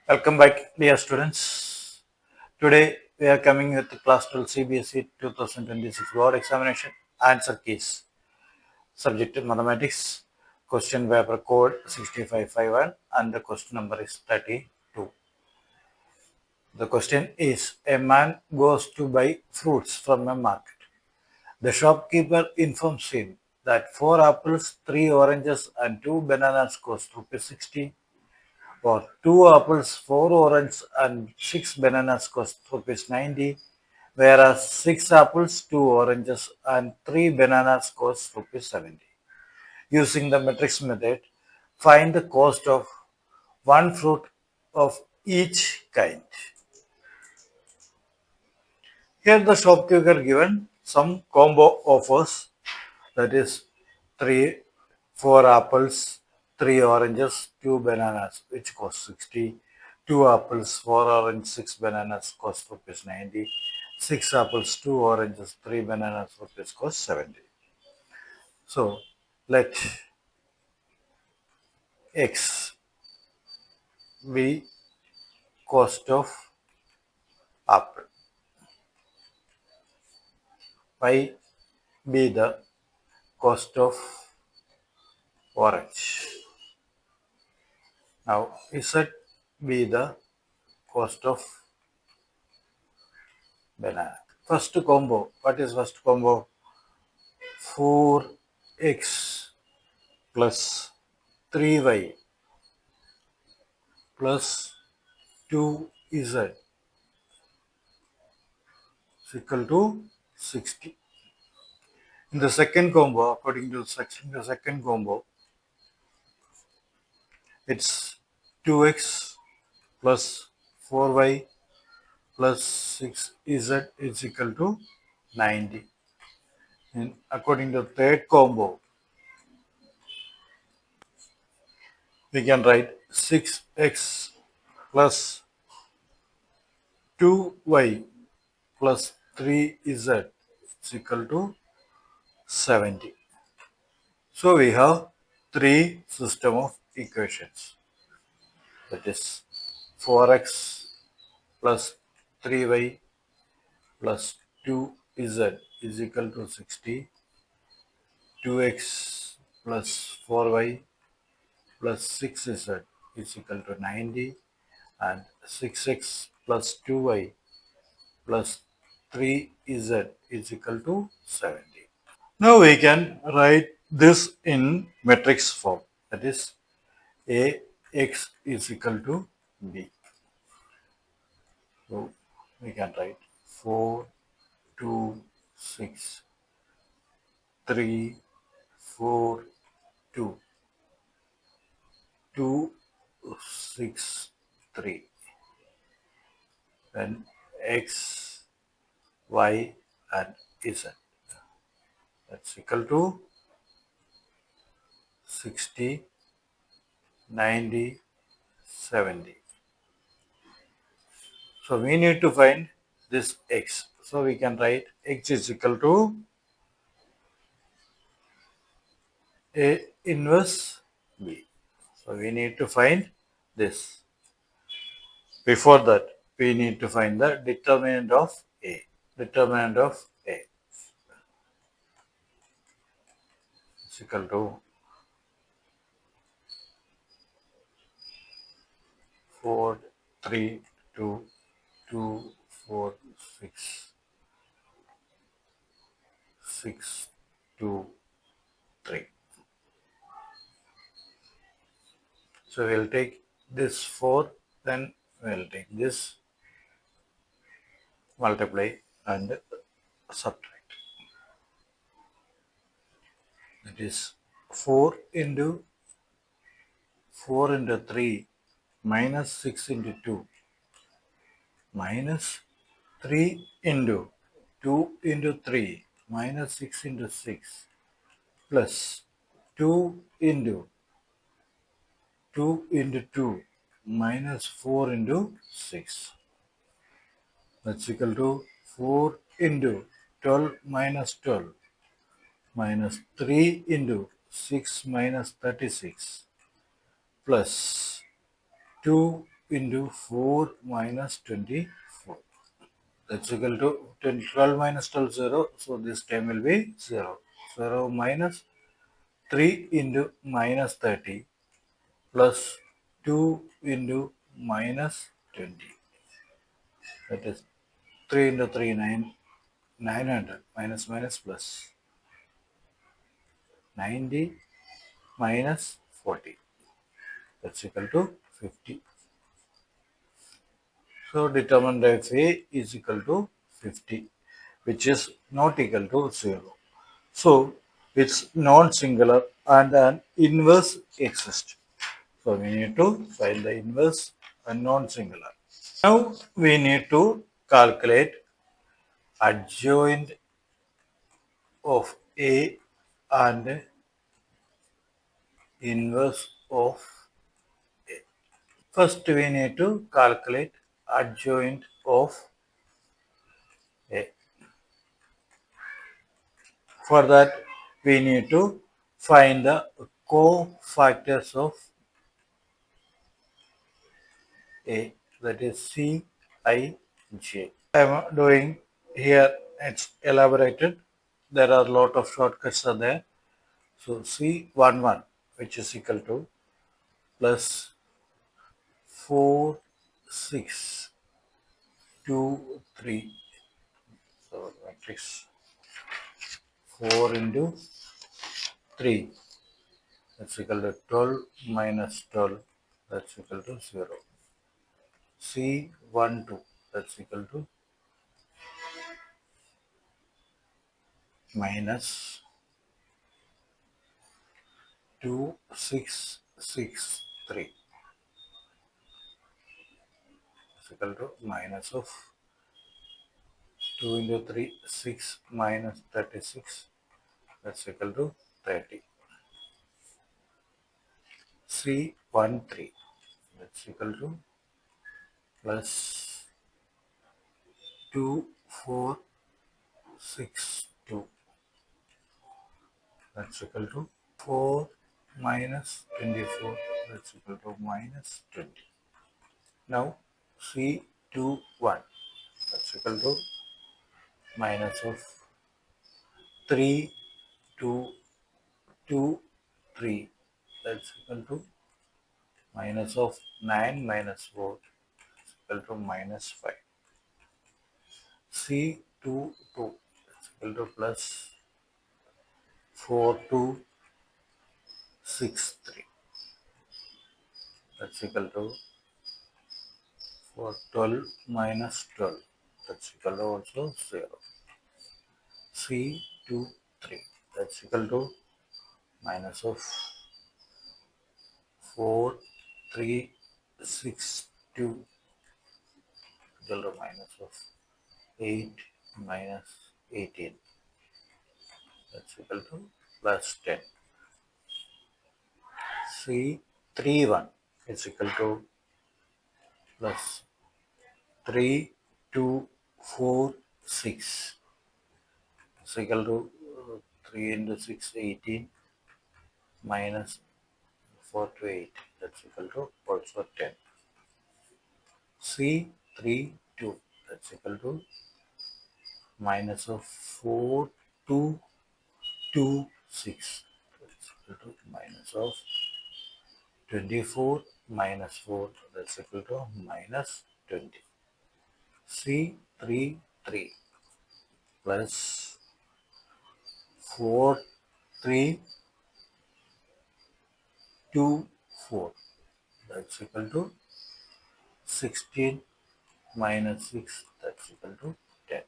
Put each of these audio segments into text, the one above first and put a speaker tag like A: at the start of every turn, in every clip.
A: Welcome back, dear students. Today we are coming with the Class 12 CBSE 2026 Board Examination Answer Keys. Subject Mathematics. Question paper code 6551 and the question number is 32. The question is: a man goes to buy fruits from a market. The shopkeeper informs him that 4 apples, 3 oranges and 2 bananas cost ₹60. Or 2 apples, 4 oranges and 6 bananas cost ₹90, whereas 6 apples, 2 oranges and 3 bananas cost ₹70. Using the matrix method, find the cost of one fruit of each kind. Here the shopkeeper given some combo offers, that is 3, 4 apples, 3 oranges, 2 bananas, which cost 60. 2 apples, 4 oranges, 6 bananas cost ₹90. 6 apples, 2 oranges, 3 bananas cost 70. So let X be cost of apple, Y be the cost of orange. Now Z be the cost of banana. First combo. What is first combo? 4x plus 3y plus 2z is equal to 60. In the second combo, according to the second combo, it's 2x plus 4y plus 6z is equal to 90. And according to the third combo, we can write 6x plus 2y plus 3z is equal to 70. So we have three system of equations, that is 4x plus 3y plus 2z is equal to 60, 2x plus 4y plus 6z is equal to 90, and 6x plus 2y plus 3z is equal to 70. Now we can write this in matrix form, that is Ax is equal to B. So we can write 4, 2, 6, 3, 4, 2, 2, 6, 3. Then X, Y and Z. That's equal to 60, 90, 70. So we need to find this X. So we can write X is equal to A inverse B. So we need to find this. Before that, we need to find the determinant of A. Determinant of A is equal to 4, 3, 2, 2, 4, 6, 6, 2, 3. So we'll take this 4, then we'll take this, multiply and subtract. That is 4 into 3 minus 6 into 2 minus 3 into 2 into 3 minus 6 into 6 plus 2 into 2 into 2 minus 4 into 6. That's equal to 4 into 12 minus 12 minus 3 into 6 minus 36 plus 2 into 4 minus 24. That's equal to 12 minus 12 0. So this term will be 0. 0 minus 3 into minus 30 plus 2 into minus 20. That is 3 into 3 900 minus minus plus 90 minus 40. That's equal to 50. So determinant of A is equal to 50, which is not equal to 0. So it's non-singular and an inverse exists. So we need to find the inverse and non-singular. Now we need to calculate adjoint of A and inverse of A. First we need to calculate adjoint of A. For that we need to find the cofactors of A, that is C, I, J. I am doing here, it's elaborated. There are a lot of shortcuts are there. So C11, which is equal to plus 4, 6, 2, 3. So matrix 4 into 3. That's equal to 12 minus 12. That's equal to 0. C12. That's equal to minus 2663 is equal to minus of 2 into 3 6 minus 36, that's equal to 30. C13, that's equal to plus 2462, that's equal to 4 minus 24, that's equal to minus 20. Now C21, that's equal to minus of 3, 2, 2, 3, that's equal to minus of 9 minus 4 is equal to minus 5. C22 is equal to plus 4263, that's equal to 12 minus 12, that's equal to also 0. C23, that's equal to minus of 4362 equal to minus of 8 minus 18, that's equal to plus 10. C31 is equal to plus 3246 is equal to 3 into 6 18 minus 4 to 8, that's equal to also 10. C32, that's equal to minus of 4226, that's equal to minus of 24 minus 4, that's equal to minus 20. C33 plus 4324, that's equal to 16 minus 6, that's equal to 10.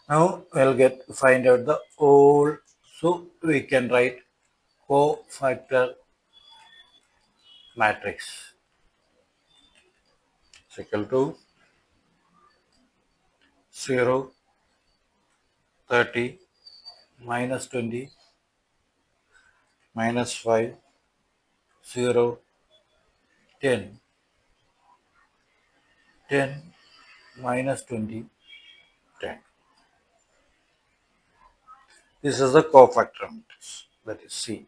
A: Now we'll find out the whole, so we can write cofactor matrix is equal to 0, 30, minus 20, minus 5, 0, 10, 10, minus 20, 10. This is the cofactor matrix, that is C.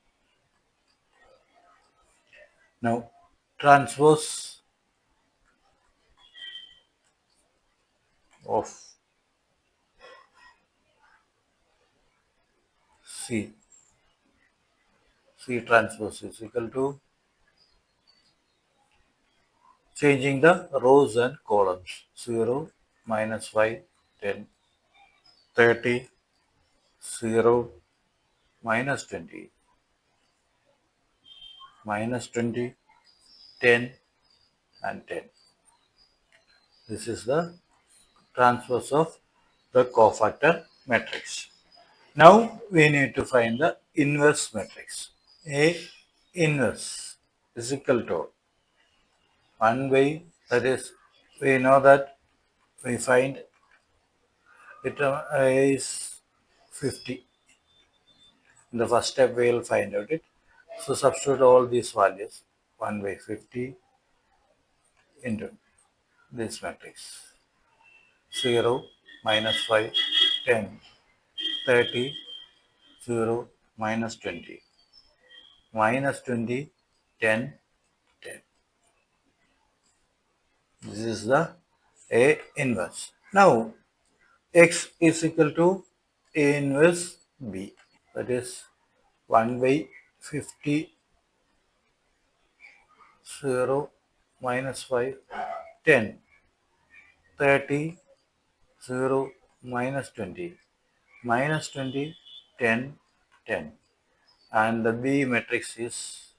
A: Now transpose of C, C transpose is equal to changing the rows and columns 0, minus 5, 10, 30, 0, minus 20, minus 20, 10, and 10. This is the transpose of the cofactor matrix. Now we need to find the inverse matrix. A inverse is equal to 1 by, that is, we know that we find it is 50. In the first step we will find out it. So substitute all these values 1 by 50 into this matrix. 0, minus 5, 10, 30, 0, minus 20, minus 20, 10, 10. This is the A inverse. Now x is equal to A inverse B. That is 1 by 50, 0, minus 5, 10, 30, 0, minus 20, minus 20, 10, 10. And the B matrix is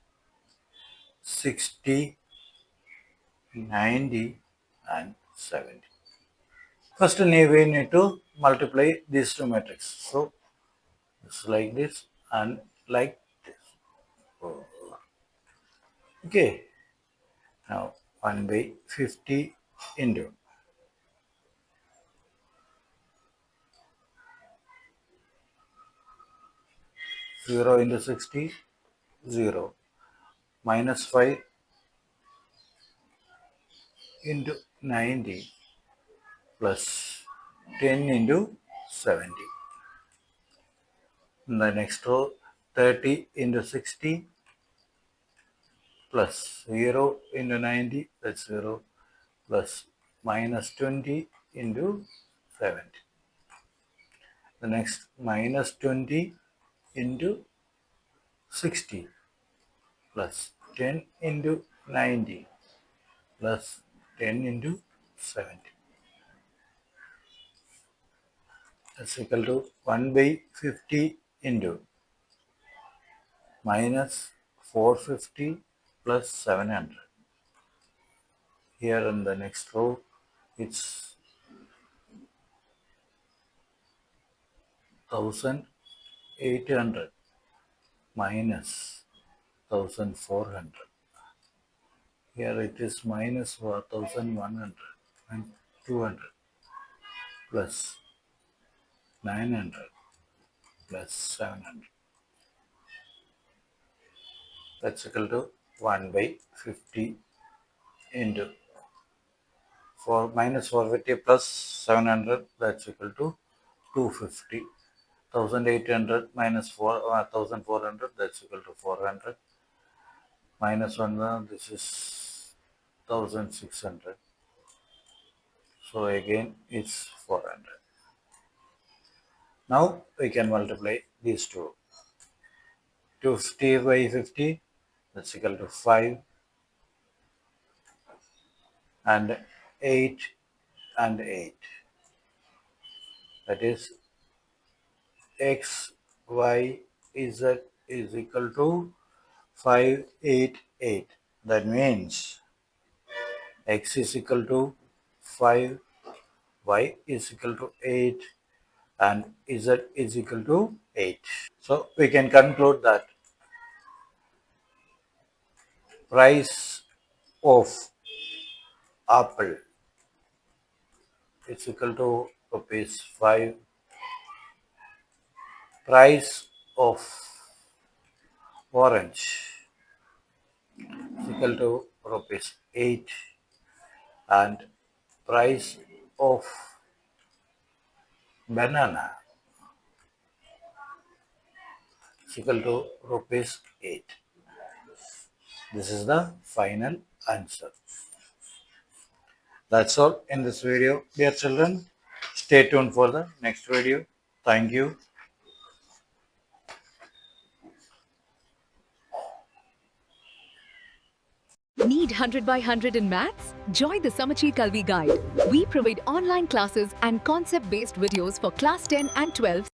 A: 60, 90, and 70. First we need to multiply these two matrices. So it's like this and like this. Okay. Now 1 by 50 into 0 into 60, 0, minus 5 into 90 plus 10 into 70. In the next row, 30 into 60 plus 0 into 90, that's 0, plus minus 20 into 70. The next minus 20 into 60 plus 10 into 90 plus 10 into 70. That's equal to 1 by 50 into minus 450 plus 700. Here in the next row, it's 1800 minus 1400. Here it is minus 1100 and 200 plus 900 plus 700. That's equal to 1 by 50 into 4 minus 450 plus 700, that's equal to 250. 1800 minus 1400, that's equal to 400. Minus 1, this is 1600. So again it's 400. Now we can multiply these two. 250 by 50, that's equal to 5, and 8 and 8. That is x, y, z is equal to 5, 8, 8. That means x is equal to 5, y is equal to 8, and z is equal to 8. So we can conclude that price of apple is equal to rupees 5. Price of orange is equal to rupees 8, and price of banana is equal to rupees 8. This is the final answer. That's all in this video, dear children. Stay tuned for the next video. Thank you.
B: Need 100 by 100 in maths? Join the Samacheer Kalvi guide. We provide online classes and concept-based videos for class 10 and 12